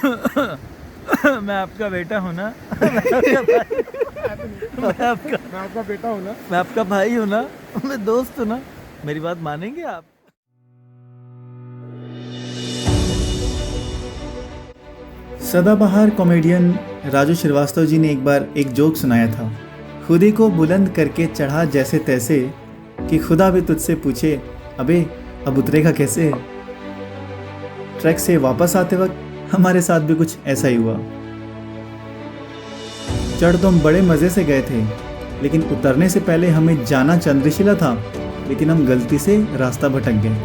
मैं आपका बेटा हूँ ना। मैं आपका बेटा हूँ ना। मैं आपका भाई हूँ ना। मैं दोस्त हूँ ना। मेरी बात मानेंगे आप? सदाबहार कॉमेडियन राजू श्रीवास्तव जी ने एक बार एक जोक सुनाया था। खुदी को बुलंद करके चढ़ा जैसे तैसे कि खुदा भी तुझसे पूछे, अबे अब उतरेगा कैसे। ट्रैक से वापस आते वक्त हमारे साथ भी कुछ ऐसा ही हुआ। चढ़ तो हम बड़े मज़े से गए थे, लेकिन उतरने से पहले हमें जाना चंद्रशिला था, लेकिन हम गलती से रास्ता भटक गए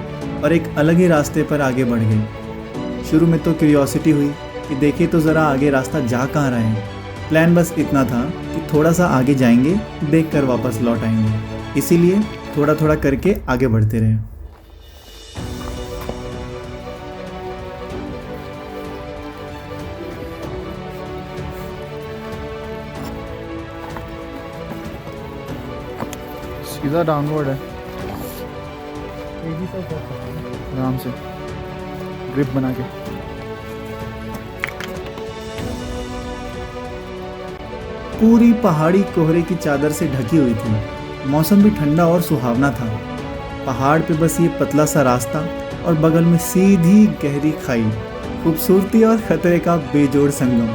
और एक अलग ही रास्ते पर आगे बढ़ गए। शुरू में तो क्यूरियोसिटी हुई कि देखे तो ज़रा आगे रास्ता जा कहाँ रहे हैं। प्लान बस इतना था कि थोड़ा सा आगे जाएंगे, देख कर वापस लौट आएंगे। इसीलिए थोड़ा थोड़ा करके आगे बढ़ते रहे। सीधा डाउनवर्ड है, आराम से ग्रिप बना के। पूरी पहाड़ी कोहरे की चादर से ढकी हुई थी। मौसम भी ठंडा और सुहावना था। पहाड़ पे बस ये पतला सा रास्ता और बगल में सीधी गहरी खाई। खूबसूरती और खतरे का बेजोड़ संगम।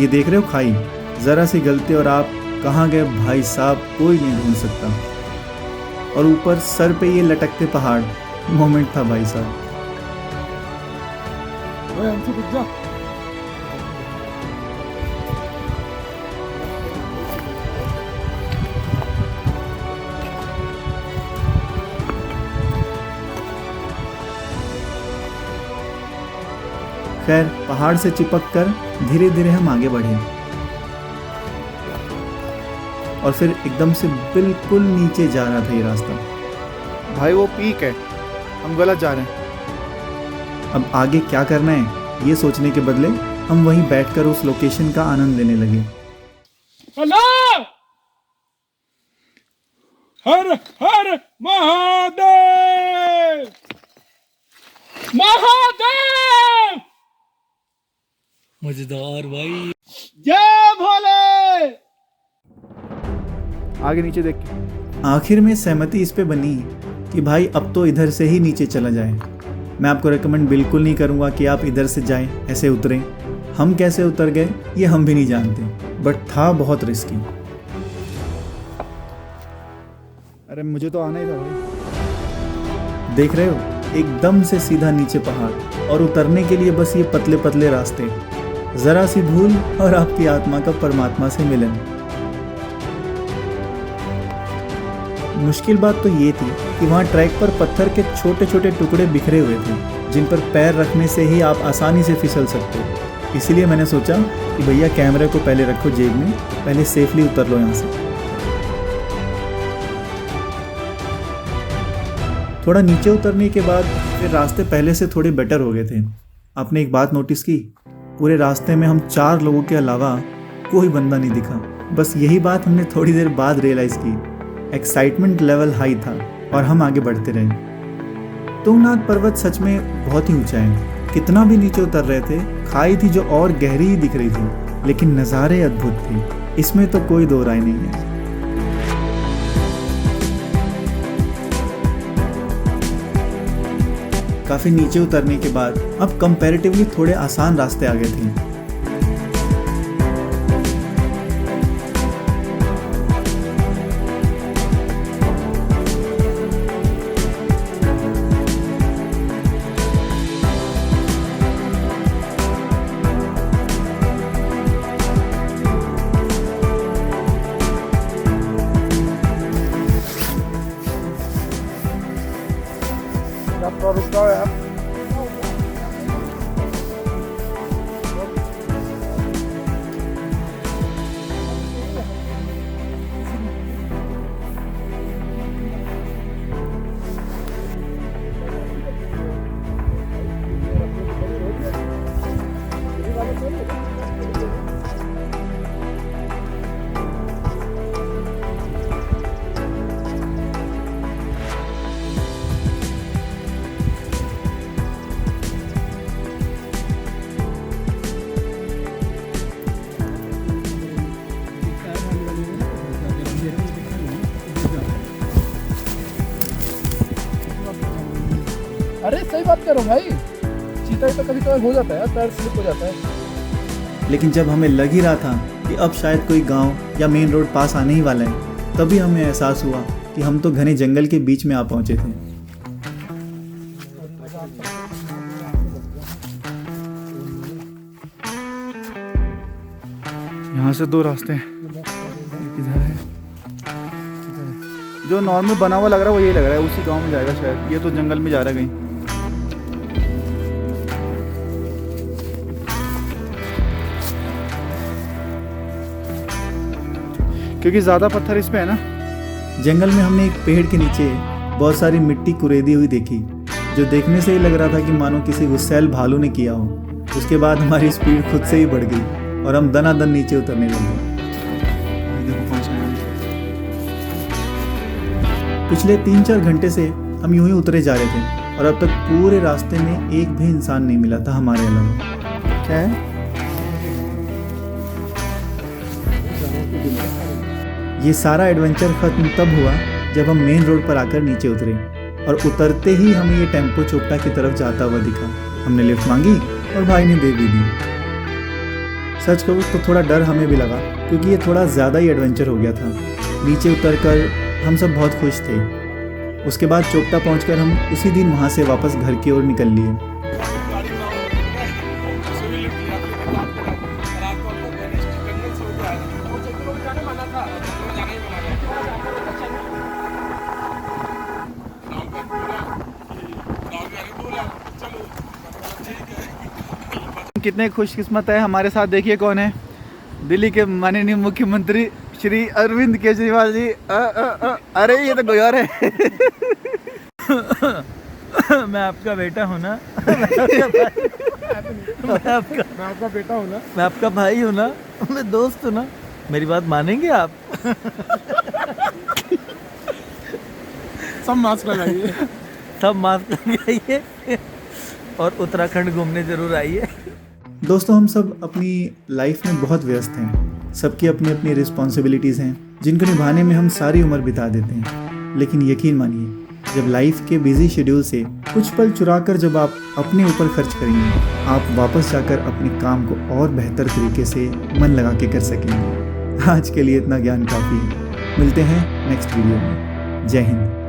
ये देख रहे हो खाई, ज़रा सी गलती और आप कहाँ गए भाई साहब, कोई नहीं ढूंढ सकता। और ऊपर सर पे ये लटकते पहाड़, मोमेंट था भाई साहब। खैर पहाड़ से चिपक कर धीरे धीरे हम आगे बढ़े और फिर एकदम से बिल्कुल नीचे जा रहा था ये रास्ता। भाई वो पीक है, हम गलत जा रहे हैं। अब आगे क्या करना है ये सोचने के बदले हम वहीं बैठकर उस लोकेशन का आनंद लेने लगे। हर हर महादेव, महादेव, मजेदार भाई। जय भोले। आगे नीचे देख के। आखिर में सहमति इस पे बनी कि भाई अब तो इधर से ही नीचे चला जाए। मैं आपको रेकमेंड बिल्कुल नहीं करूँगा कि आप इधर से जाएं, ऐसे उतरें। हम कैसे उतर गए ये हम भी नहीं जानते, बट था बहुत रिस्की। अरे मुझे तो आना ही था भाई। देख रहे हो, एकदम से सीधा नीचे पहाड़ और उतरने के लिए बस ये पतले पतले रास्ते। जरा सी भूल और आपकी आत्मा का परमात्मा से मिलन। मुश्किल बात तो ये थी कि वहाँ ट्रैक पर पत्थर के छोटे छोटे टुकड़े बिखरे हुए थे, जिन पर पैर रखने से ही आप आसानी से फिसल सकते हो। इसीलिए मैंने सोचा कि भैया कैमरे को पहले रखो जेब में, पहले सेफली उतर लो यहाँ से। थोड़ा नीचे उतरने के बाद फिर रास्ते पहले से थोड़े बेटर हो गए थे। आपने एक बात नोटिस की, पूरे रास्ते में हम 4 लोगों के अलावा कोई बंदा नहीं दिखा। बस यही बात हमने थोड़ी देर बाद रियलाइज़ की। एक्साइटमेंट लेवल हाई था और हम आगे बढ़ते रहे। तुंगनाथ पर्वत सच में बहुत ही ऊंचा है। कितना भी नीचे उतर रहे थे, खाई थी जो और गहरी ही दिख रही थी, लेकिन नज़ारे अद्भुत थे, इसमें तो कोई दो राय नहीं है। काफ़ी नीचे उतरने के बाद अब कंपैरेटिवली थोड़े आसान रास्ते आ गए थे। रुक जाओ यार। बात करो भाई, चीता तो कभी कभार हो जाता है, पैर स्लिप हो जाता है। लेकिन जब हमें लग ही रहा था कि अब शायद कोई गांव या मेन रोड पास आने ही वाला है, तभी हमें एहसास हुआ कि हम तो घने जंगल के बीच में आ पहुंचे थे। यहाँ से दो रास्ते हैं, एक इधर है, जो नॉर्मल बना हुआ लग रहा है वो यही लग रहा है, उसी गांव में जाएगा शायद। ये तो जंगल में जा रहा है कहीं। क्योंकि ज़्यादा पत्थर इस पे है ना। जंगल में हमने एक पेड़ के नीचे बहुत सारी मिट्टी कुरेदी हुई देखी, जो देखने से ही लग रहा था कि मानो किसी गुस्सैल भालू ने किया हो। उसके बाद हमारी स्पीड खुद से ही बढ़ गई और हम दनादन नीचे उतरने लगे। पिछले 3-4 घंटे से हम यूं ही उतरे जा रहे थे और अब तक पूरे रास्ते में एक भी इंसान नहीं मिला था हमारे अलावा। क्या है? ये सारा एडवेंचर खत्म तब हुआ जब हम मेन रोड पर आकर नीचे उतरे और उतरते ही हमें ये टेम्पो चोपटा की तरफ जाता हुआ दिखा। हमने लिफ्ट मांगी और भाई ने दे भी दी। सच कहूँ तो थोड़ा डर हमें भी लगा, क्योंकि ये थोड़ा ज़्यादा ही एडवेंचर हो गया था। नीचे उतरकर हम सब बहुत खुश थे। उसके बाद चोपटा पहुंचकर हम उसी दिन वहाँ से वापस घर की ओर निकल लिए। कितने खुशकिस्मत है, हमारे साथ देखिए कौन है। दिल्ली के माननीय मुख्यमंत्री श्री अरविंद केजरीवाल जी। अरे ये तो कोई और है। मैं आपका बेटा हूँ ना। मैं आपका बेटा हूँ ना। मैं आपका भाई हूँ ना, मैं दोस्त हूँ ना। मेरी बात मानेंगे आप? सब मास्क लगाइए। सब मास्क लगाइए और उत्तराखंड घूमने जरूर आइए। दोस्तों, हम सब अपनी लाइफ में बहुत व्यस्त हैं। सबकी अपनी अपनी रिस्पॉन्सिबिलिटीज़ हैं जिनको निभाने में हम सारी उम्र बिता देते हैं। लेकिन यकीन मानिए, जब लाइफ के बिजी शेड्यूल से कुछ पल चुरा कर जब आप अपने ऊपर खर्च करेंगे, आप वापस जाकर अपने काम को और बेहतर तरीके से मन लगा के कर सकेंगे। आज के लिए इतना ज्ञान काफ़ी है। मिलते हैं नेक्स्ट वीडियो में। जय हिंद।